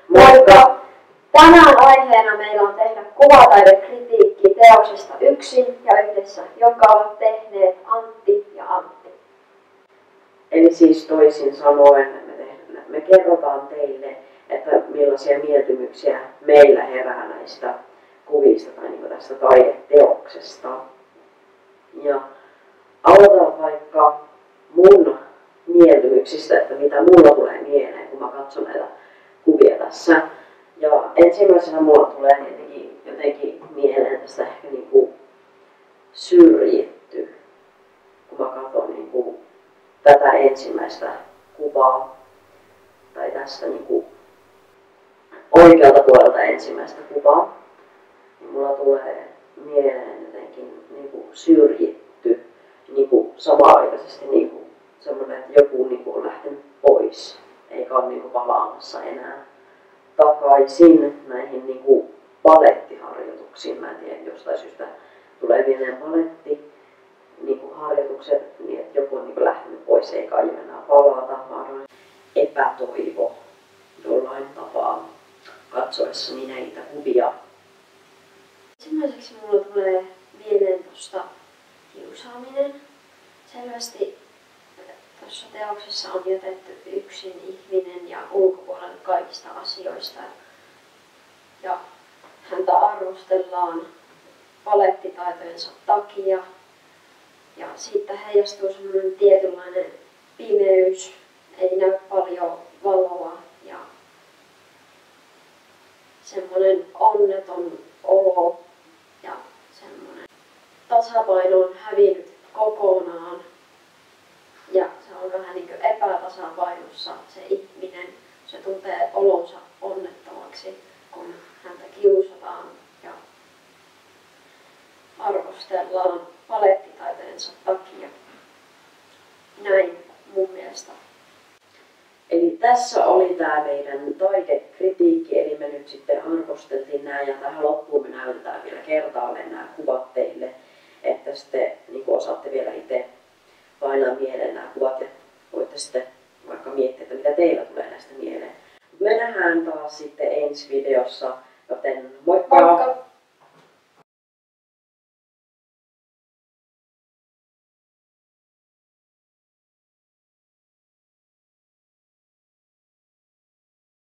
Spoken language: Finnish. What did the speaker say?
Moikka! Tänään aiheena meillä on tehdä kuvataidekritiikki teoksesta Yksin ja yhdessä, jonka ovat tehneet Antti ja Antti. Eli siis toisin sanoen me kerrotaan teille, että millaisia mieltymyksiä meillä herää näistä kuvista tai niin tästä taideteoksesta. Ja aloitan vaikka mun mieltymyksistä, että mitä mulla tulee mieleen, kun mä katson näitä kuvia tässä. Ja ensimmäisenä mulla tulee jotenkin mieleen tästä ehkä niinku syrjitty, kun mä katson niinku tätä ensimmäistä kuvaa, tai tästä niinku oikealta puolelta ensimmäistä kuvaa, niin mulla tulee mieleen jotenkin niinku syrjitty, niinku samaaikaisesti niinku semmoinen, että joku niinku on lähtenyt pois, eikä ole niinku palaamassa enää takaisin näihin niinku palettiharjoituksiin. Mä en tiedä, jostain syystä tulee mieleen paletti niinku harjoitukset, niin että joku on niinku lähtenyt pois eikä aio enää palata, vaan epätoivo jollain tapaa katsoessani näitä kuvia. Ensimmäiseksi mulla tulee mieleen tuosta kiusaaminen. Selvästi tuossa teoksessa on jätetty yksin ihminen ja ulkopuolelle kaikista asioista. Ja häntä arvostellaan palettitaitojensa takia. Ja siitä heijastuu semmoinen tietynlainen pimeys, ei näy paljon valoa ja semmoinen onneton olo ja semmoinen tasapaino on hävinnyt kokonaan. Ja se on vähän niin kuin epätasapainossa se ihminen. Se tuntee olonsa onnettomaksi, kun häntä kiusataan ja arvostellaan palettitaitojensa takia. Näin mun mielestä. Eli tässä oli tämä meidän taidekritiikki, eli me nyt sitten arvosteltiin nämä ja tähän loppuun me näytetään vielä kertaalleen nämä kuvat teille, että sitten